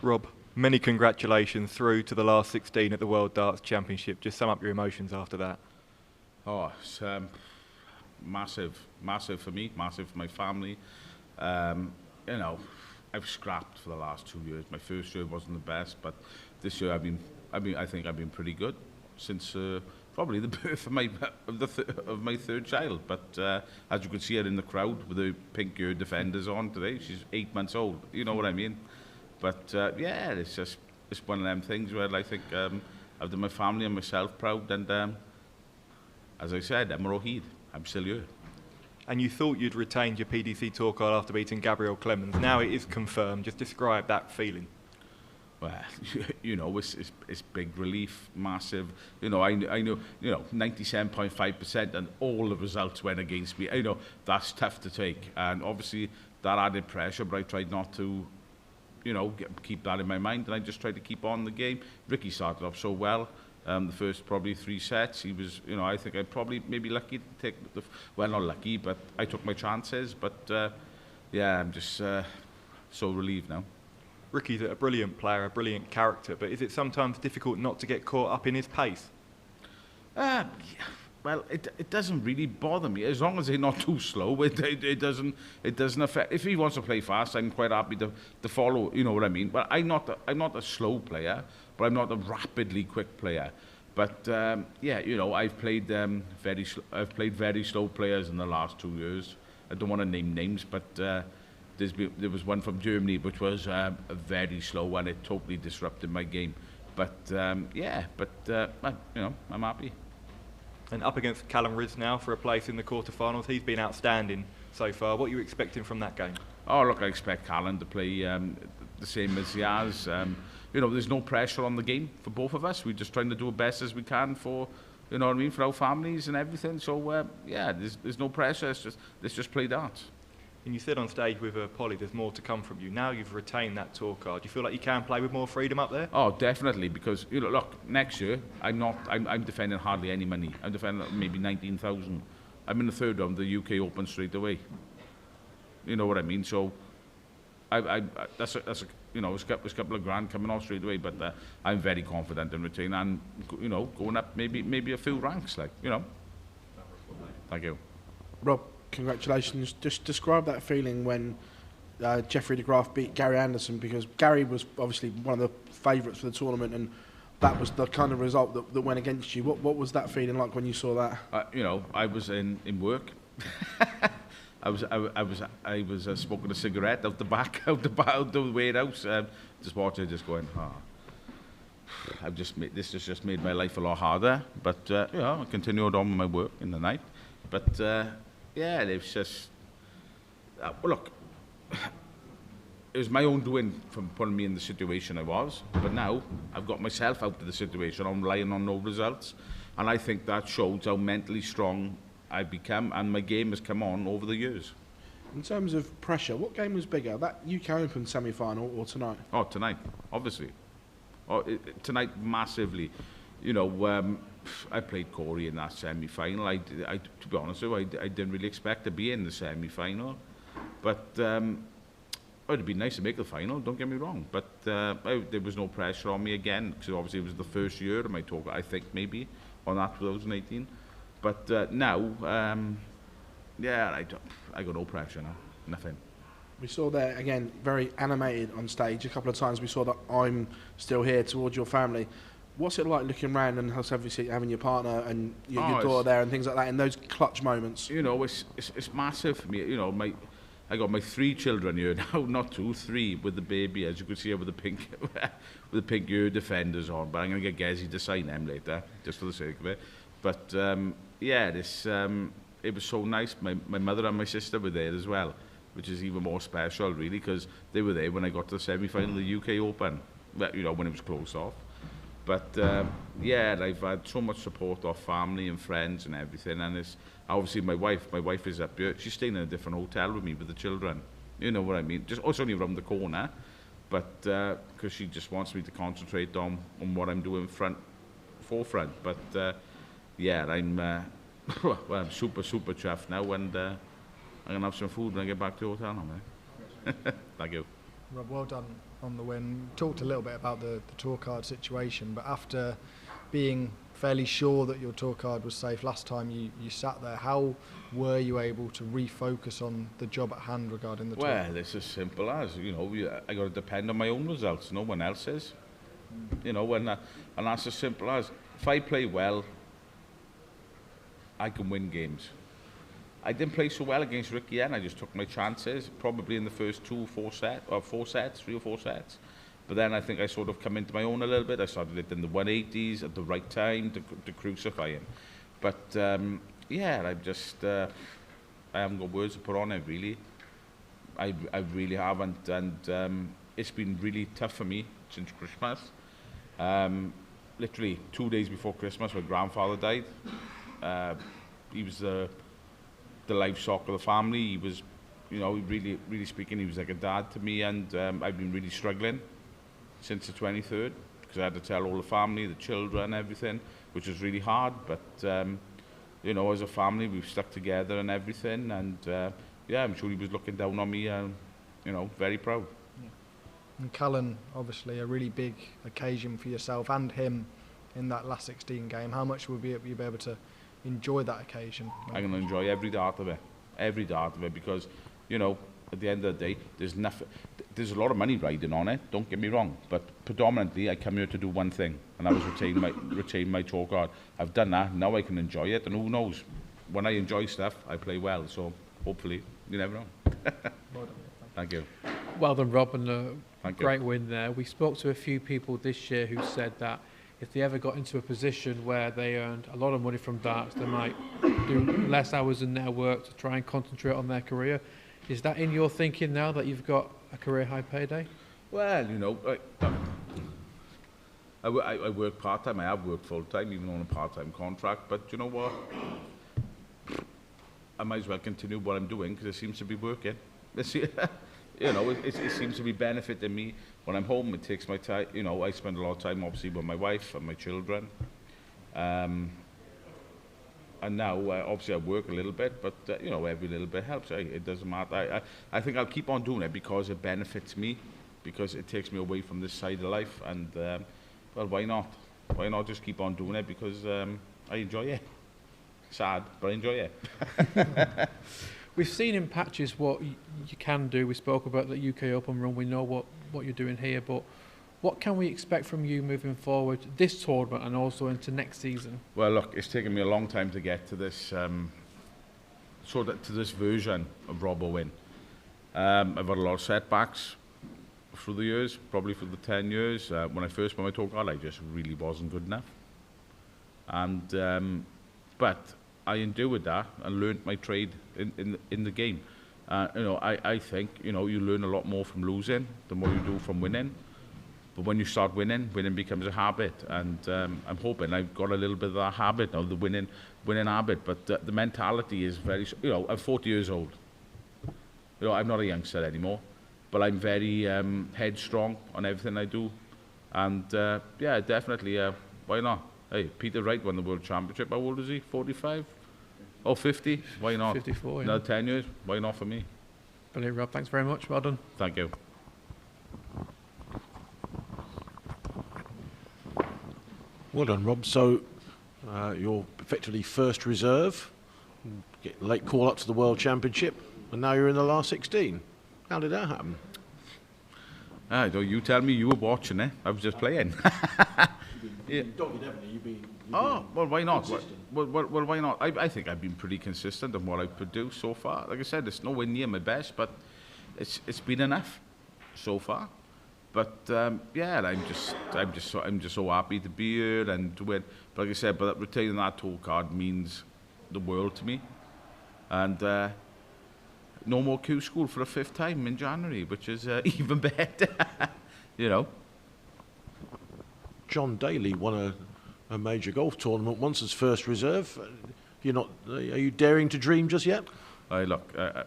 Rob, many congratulations through to the last 16 at the World Darts Championship. Just sum up your emotions after that. Oh, it's massive, massive for me, massive for my family. You know, I've scrapped for the last 2 years. My first year wasn't the best, but this year I think I've been pretty good since probably the birth of my third child. But as you can see her in the crowd with the pink defenders on today, she's 8 months old. You know what I mean? But yeah, it's one of them things where I think I've done my family and myself proud, and as I said, I'm Rohid. I'm still here. And you thought you'd retained your PDC tour card after beating Gabriel Clemens. Now it is confirmed. Just describe that feeling. Well, you know, it's big relief, massive. You know, I know, 97.5%, and all the results went against me. You know, that's tough to take, and obviously that added pressure. But I tried not to, keep that in my mind, and I just tried to keep on the game. Ricky started off so well. The first probably 3 sets, he was, I think I probably maybe lucky to take well, not lucky, but I took my chances. But yeah, I'm just so relieved now. Ricky's a brilliant player, a brilliant character, but is it sometimes difficult not to get caught up in his pace? Yeah, well, it doesn't really bother me as long as they're not too slow. It doesn't affect. If he wants to play fast, I'm quite happy to follow. You know what I mean? But I'm not a slow player, but I'm not a rapidly quick player. But yeah, I've played very slow players in the last 2 years. I don't want to name names, but there was one from Germany which was a very slow one. It totally disrupted my game. But yeah, but I'm happy. And up against Callan Rydz now for a place in the quarterfinals. He's been outstanding so far. What are you expecting from that game? Oh, look, I expect Callan to play the same as he has. There's no pressure on the game for both of us. We're just trying to do the best as we can for, for our families and everything. So yeah, there's no pressure. Let's just play darts. And you said on stage with Polly, there's more to come from you. Now you've retained that tour card. Do you feel like you can play with more freedom up there? Oh, definitely, because look, next year I'm defending hardly any money. I'm defending maybe 19,000. I'm in the third round, the UK Open straight away. You know what I mean? So, that's a couple of grand coming off straight away. But I'm very confident in retaining and going up maybe a few ranks, Thank you, Rob. Congratulations. Just describe that feeling when Jeffrey de Graaf beat Gary Anderson, because Gary was obviously one of the favourites for the tournament, and that was the kind of result that went against you. What was that feeling like when you saw that? I was in work. I was smoking a cigarette out the back, out the warehouse, just watching, just going, this has just made my life a lot harder. But I continued on with my work in the night. But yeah, it was just well, look, it was my own doing from putting me in the situation I was. But now I've got myself out of the situation. I'm relying on no results, and I think that shows how mentally strong I've become, and my game has come on over the years. In terms of pressure, what game was bigger, that UK Open semi-final or tonight? Oh, tonight, obviously. Tonight, massively. I played Corey in that semi-final. To be honest with you, I didn't really expect to be in the semi-final. But it'd be nice to make the final, don't get me wrong. But there was no pressure on me again, because obviously it was the first year of my tour, I think, maybe, on that 2018. But now, yeah, I got no pressure now, nothing. We saw there, again, very animated on stage. A couple of times we saw that I'm still here towards your family. What's it like looking around and obviously having your partner and your daughter there and things like that in those clutch moments? It's massive for me. I got my 3 children here now, not 2, 3 with the baby, as you can see here with the pink with the pink ear defenders on. But I'm going to get Gezi to sign them later, just for the sake of it. But yeah, it was so nice. My mother and my sister were there as well, which is even more special, really, because they were there when I got to the semi-final of the UK Open, when it was closed off. But yeah, I've had so much support off family and friends and everything, and it's obviously my wife is up here. She's staying in a different hotel with me with the children. You know what I mean? It's only around the corner, but because she just wants me to concentrate on what I'm doing forefront. But yeah, well, I'm super chuffed now, and I'm gonna have some food when I get back to the hotel now, mate. Thank you. Rob, well done on the win. Talked a little bit about the tour card situation, but after being fairly sure that your tour card was safe last time you sat there, how were you able to refocus on the job at hand regarding the tour? Well, it's as simple as, I got to depend on my own results, no one else's. And that's as simple as, if I play well, I can win games. I didn't play so well against Ricky and I just took my chances, probably in the first 3 or 4 sets. But then I think I sort of come into my own a little bit. I started hitting the 180s at the right time to crucify him. But I haven't got words to put on it really. I really haven't, and it's been really tough for me since Christmas. Literally 2 days before Christmas, my grandfather died. He was the life shock of the family. He was, really speaking, he was like a dad to me, and I've been really struggling since the 23rd, because I had to tell all the family, the children, everything, which was really hard, but as a family we've stuck together and everything, and I'm sure he was looking down on me, very proud. Yeah. And Callan, obviously a really big occasion for yourself and him in that last 16 game. How much will you be able to enjoy that occasion? I'm going to enjoy every dart of it, because at the end of the day, there's a lot of money riding on it, don't get me wrong, but predominantly I come here to do one thing, and that was retain my tour card. I've done that, now I can enjoy it, and who knows, when I enjoy stuff I play well, so hopefully, you never know. Well done. Thank you. Well done, Rob, and a Thank great you. win there. We spoke to a few people this year who said that if they ever got into a position where they earned a lot of money from darts, they might do less hours in their work to try and concentrate on their career. Is that in your thinking now that you've got a career high payday? Well, I work part-time, I have worked full-time, even on a part-time contract, but you know what? I might as well continue what I'm doing, because it seems to be working. It seems to be benefiting me. When I'm home, it takes my time, I spend a lot of time, obviously, with my wife and my children. And now, obviously, I work a little bit, but, every little bit helps. It doesn't matter. I think I'll keep on doing it because it benefits me, because it takes me away from this side of life. And, well, why not? Why not just keep on doing it? Because I enjoy it. Sad, but I enjoy it. We've seen in patches what you can do. We spoke about the UK Open run. We know what you're doing here, but what can we expect from you moving forward this tournament and also into next season? Well, look, it's taken me a long time to get to this, to this version of Rob Owen. I've had a lot of setbacks through the years, probably for the 10 years. When I first won my tour card, I just really wasn't good enough. And but I endured that and learnt my trade in the game. I think you learn a lot more from losing than what you do from winning. But when you start winning becomes a habit, and I'm hoping I've got a little bit of that habit now, the winning habit. But the mentality is very, I'm 40 years old. I'm not a youngster anymore, but I'm very headstrong on everything I do, and yeah, definitely. Why not? Hey, Peter Wright won the World Championship. How old is he? 45? Oh, 50? Why not? 54, yeah. Another 10 years? Why not for me? Brilliant, Rob. Thanks very much. Well done. Thank you. Well done, Rob. So you're effectively first reserve, get late call up to the World Championship, and now you're in the last 16. How did that happen? You tell me, you were watching it. I was just playing. Yeah. Dogged, haven't you? You've been well, why not? Well, why not? I think I've been pretty consistent in what I've produced so far. Like I said, it's nowhere near my best, but it's been enough so far. But yeah, I'm just so happy to be here and to win. But like I said, but retaining that tour card means the world to me. And no more Q school for a 5th time in January, which is even better. John Daly won a major golf tournament once as first reserve. Are you daring to dream just yet? Look, I'm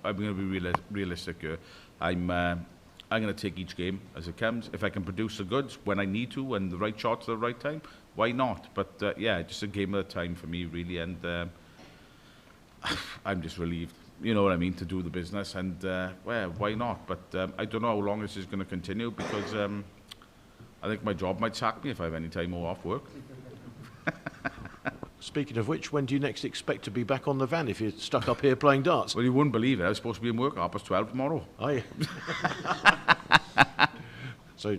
going to be realistic here. I'm going to take each game as it comes. If I can produce the goods when I need to and the right shots at the right time, why not? But yeah, just a game at a time for me, really. And I'm just relieved. you know what I mean, to do the business, and well, why not? But I don't know how long this is going to continue, because I think my job might sack me if I have any time off work. Speaking of which, when do you next expect to be back on the van if you're stuck up here playing darts? Well, you wouldn't believe it. I was supposed to be in work at 12:30 tomorrow. Are you? So,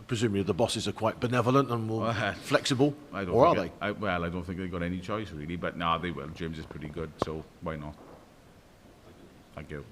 presumably the bosses are quite benevolent and will flexible, or are they? Well, I don't think they've got any choice, really, but no, they will. James is pretty good, so why not? Thank you.